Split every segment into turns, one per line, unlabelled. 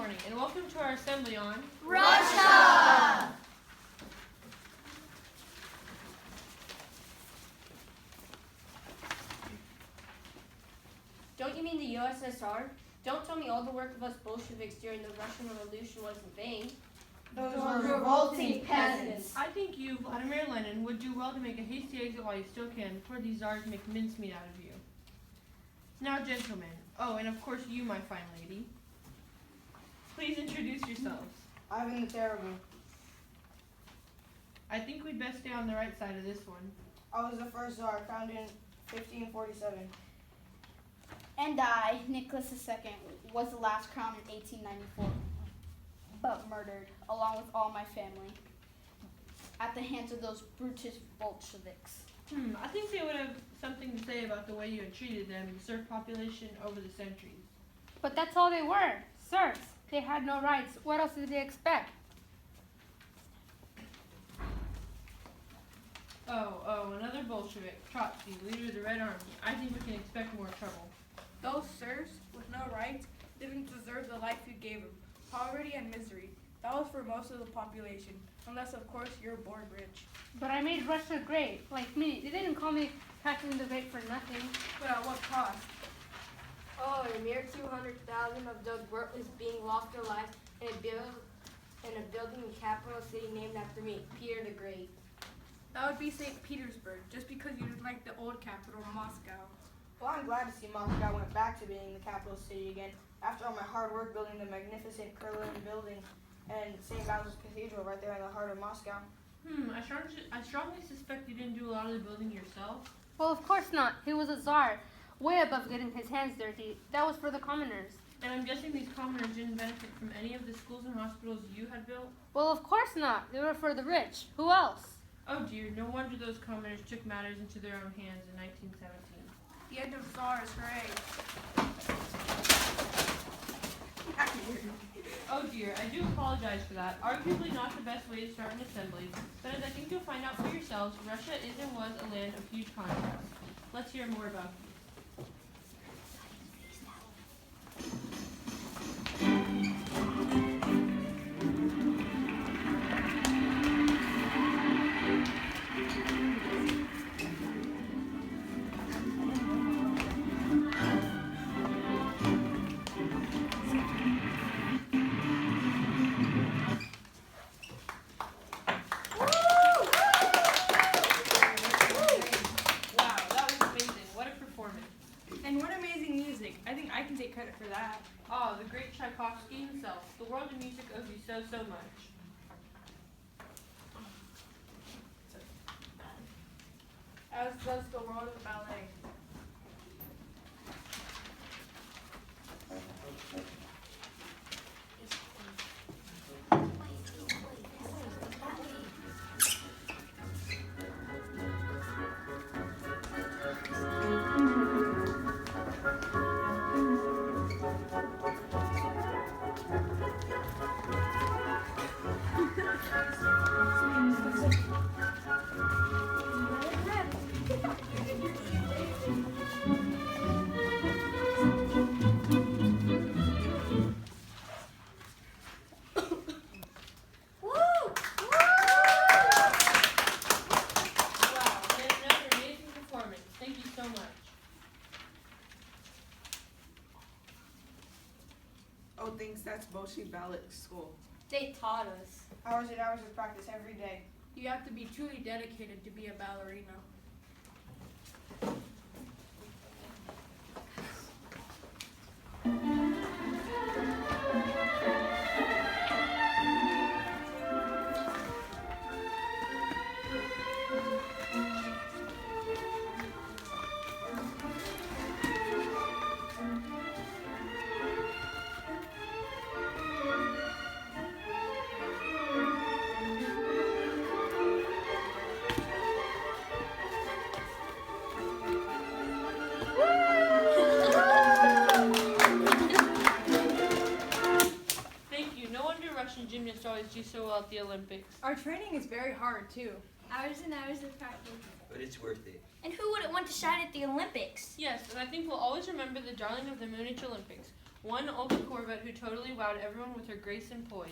morning, and welcome to our assembly on
Russia!
Don't you mean the USSR? Don't tell me all the work of us Bolsheviks during the Russian Revolution was in vain.
Those were revolting peasants.
I think you, Vladimir Lenin, would do well to make a hasty exit while you still can, before these czars make mincemeat out of you. Now, gentlemen, oh, and of course you, my fine lady, please introduce yourselves.
Ivan the Terrible.
I think we'd best stay on the right side of this one.
I was the first Tsar, founded in 1547.
And I, Nicholas II, was the last crowned in 1894, but murdered, along with all my family, at the hands of those brutish Bolsheviks.
I think they would have something to say about the way you had treated them, the serf population, over the centuries.
But that's all they were, serfs. They had no rights. What else did they expect?
Oh, another Bolshevik, Trotsky, leader of the Red Army. I think we can expect more trouble.
Those serfs with no rights didn't deserve the life you gave them. Poverty and misery. That was for most of the population, unless of course you're born rich.
But I made Russia great, like me. They didn't call me Catherine the Great for nothing.
But at what cost?
Oh, a mere 200,000 of those worthless beings lost their lives in a building in capital city named after me, Peter the Great.
That would be St. Petersburg, just because you didn't like the old capital, Moscow.
Well, I'm glad to see Moscow went back to being the capital city again, after all my hard work building the magnificent Kremlin building and St. Basil's Cathedral right there in the heart of Moscow.
I strongly suspect you didn't do a lot of the building yourself.
Well, of course not. He was a czar, way above getting his hands dirty. That was for the commoners.
And I'm guessing these commoners didn't benefit from any of the schools and hospitals you had built?
Well, of course not. They were for the rich. Who else?
Oh dear, no wonder those commoners took matters into their own hands in 1917.
The end of SARS, hooray.
Oh dear, I do apologize for that. Arguably not the best way to start an assembly, but as I think you'll find out for yourselves, Russia is and was a land of huge contrasts. Let's hear more about these.
And what amazing music. I think I can take credit for that.
Oh, the great Tchaikovsky himself. The world of music owes you so much.
As does the world of ballet.
Thinks that's Bolshevik school.
They taught us.
Hours and hours of practice every day.
You have to be truly dedicated to be a ballerina.
Gymnasts always do so well at the Olympics.
Our training is very hard, too.
Hours and hours of practice.
But it's worth it.
And who wouldn't want to shine at the Olympics?
Yes, and I think we'll always remember the darling of the Munich Olympics, One open Corvette who totally wowed everyone with her grace and poise.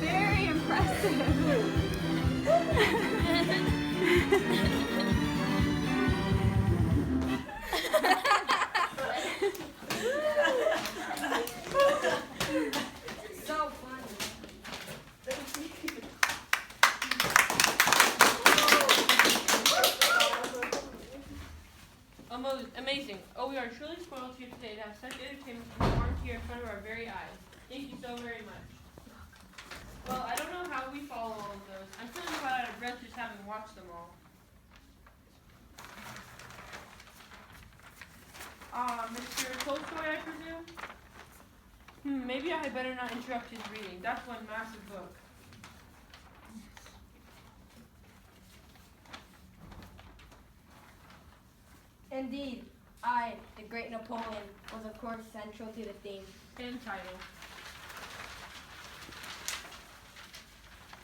Very impressive.
So funny.
Amazing. Oh, we are truly spoiled here today to have such entertainment performed here in front of our very eyes. Thank you so very much. Well, I don't know how we follow all of those. I'm feeling quite out of breath just having watched them all. Mr. Tolstoy, I presume? Maybe I had better not interrupt his reading. That's one massive book.
Indeed, I, the great Napoleon, was of course central to the theme.
And title.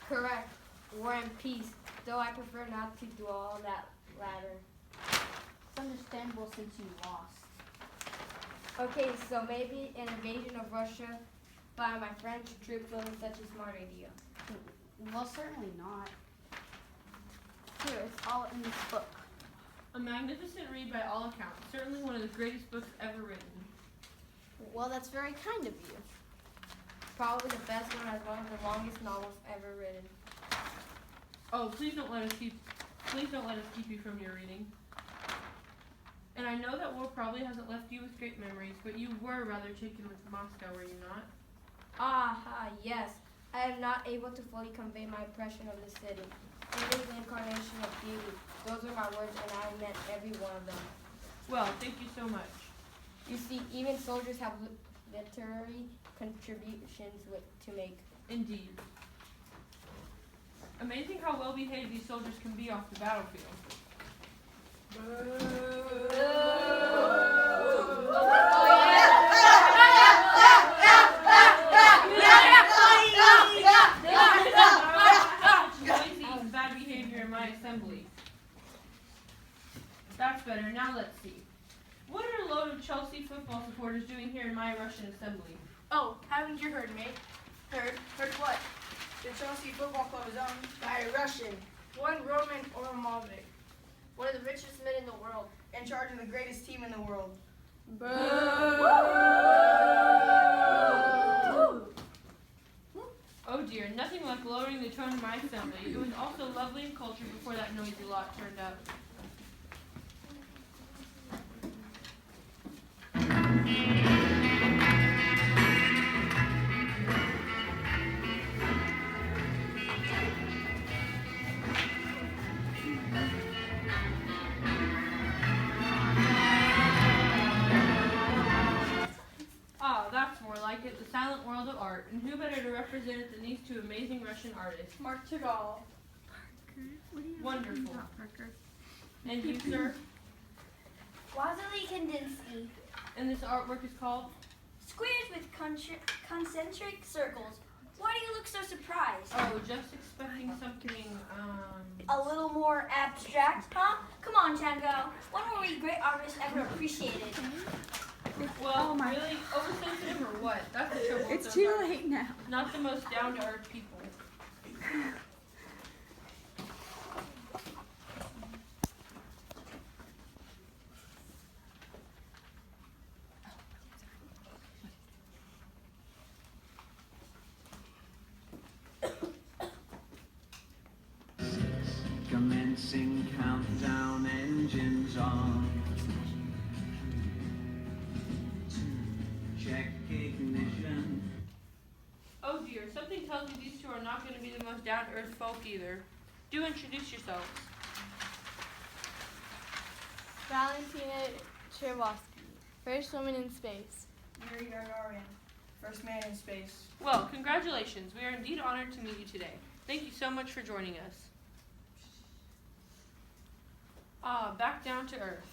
Correct. War and peace, though I prefer not to dwell on that latter.
It's understandable since you lost.
Okay, so maybe an invasion of Russia by my French troops wasn't such a smart idea.
Well, certainly not. Here, it's all in this book.
A magnificent read by all accounts. Certainly one of the greatest books ever written.
Well, that's very kind of you.
Probably the best one as one of the longest novels ever written.
Oh, please don't let us keep you from your reading. And I know that war probably hasn't left you with great memories, but you were rather taken with Moscow, were you not?
Ah, yes. I am not able to fully convey my impression of the city. It is the incarnation of beauty. Those are my words, and I meant every one of them.
Well, thank you so much.
You see, even soldiers have literary contributions to make.
Indeed. Amazing how well behaved these soldiers can be off the battlefield. Noisy and bad behavior in my assembly. That's better. Now let's see. What are a load of Chelsea football supporters doing here in my Russian assembly?
Oh, haven't you heard, mate?
Heard what? The Chelsea Football Club is owned by a Russian
One Roman Oromovic, one of the richest men in the world.
in charge of the greatest team in the world.
Oh dear, nothing like lowering the tone of my assembly. It was also lovely and cultured before that noisy lot turned up. That's more like it, the silent world of art. And who better to represent it than these two amazing Russian artists?
Mark Chagall.
Wonderful. And you, sir?
Wassily Kandinsky.
And this artwork is called?
Squares with concentric circles. Why do you look so surprised?
Oh, just expecting something,
A little more abstract, huh? Come on, Django. When were we great artists ever appreciated?
well, really oversensitive or what? That's the trouble.
It's too late now.
Not the most down-to-earth people.
Commencing countdown, engines on. Check ignition.
Oh dear, something tells me these two are not going to be the most down-to-earth folk either. Do introduce yourselves.
Valentina Chervosky, first woman in space.
Yuri Gagarin, first man in space.
Well, congratulations. We are indeed honored to meet you today. Thank you so much for joining us. Back down to earth.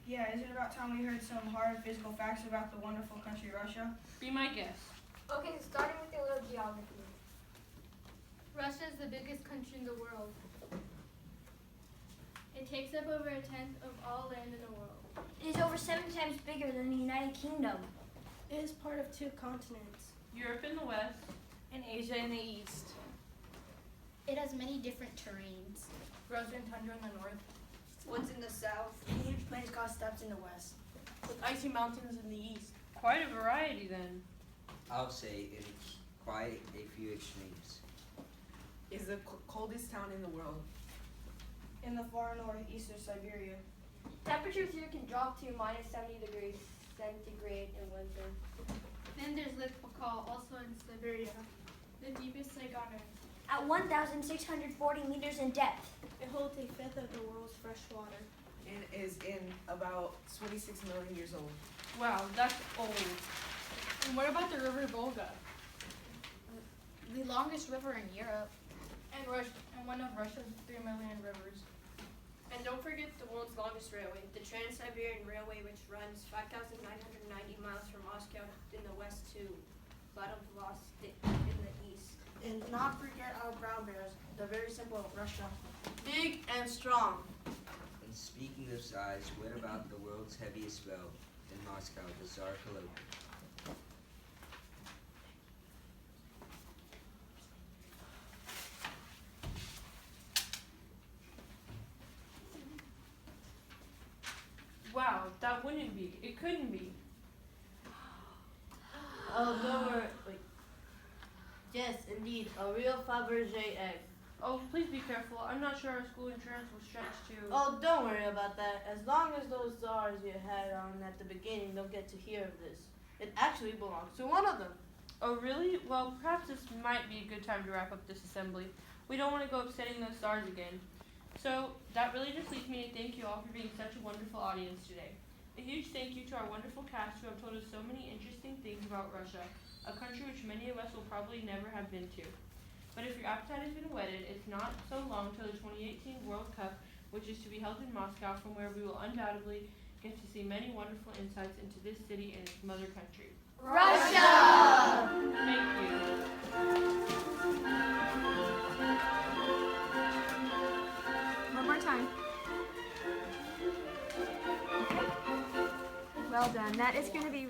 Yeah, is it about time we heard some hard physical facts about the wonderful country Russia?
Be my guest.
Okay, starting with a little geography.
Russia is the biggest country in the world. It takes up over a tenth of all land in the world.
It is over 7 times bigger than the United Kingdom.
It is part of 2 continents.
Europe in the west.
And Asia in the east.
It has many different terrains.
Frozen tundra in the north,
Woods in the south, huge plains called steppes in the west.
With icy mountains in the east.
Quite a variety then.
I'll say it's quite a few extremes.
Is the coldest town in the world.
In the far northeast of Siberia.
Temperatures here can drop to minus 70 degrees centigrade in winter.
Then there's Lake Baikal, also in Siberia, the deepest lake on earth.
At 1,640 meters in depth.
It holds a fifth of the world's fresh water.
And is in about 26 million years old.
Wow, that's old.
And what about the river Volga?
The longest river in Europe.
and one of Russia's 3 million rivers.
And don't forget the world's longest railway, the Trans-Siberian Railway, which runs 5,990 miles from Moscow in the west to Vladivostok in the east.
And not forget our brown bears, the very simple Russia.
Big and strong.
And speaking of size, what about the world's heaviest bell in Moscow, the Tsar Kolotin?
Wow, that wouldn't be. It couldn't be.
Oh, no, wait. Yes, indeed, a real Fabergé egg.
Oh, please be careful. I'm not sure our school insurance will stretch to.
Oh, don't worry about that. As long as those stars you had on at the beginning don't get to hear of this. It actually belongs to one of them.
Oh, really? Well, perhaps this might be a good time to wrap up this assembly. We don't want to go upsetting those stars again. So, that really just leaves me to thank you all for being such a wonderful audience today. A huge thank you to our wonderful cast who have told us so many interesting things about Russia, a country which many of us will probably never have been to. But if your appetite has been whetted, it's not so long till the 2018 World Cup, which is to be held in Moscow, from where we will undoubtedly get to see many wonderful insights into this city and its mother country.
Russia!
Thank you.
One more time. Well done. That is going to be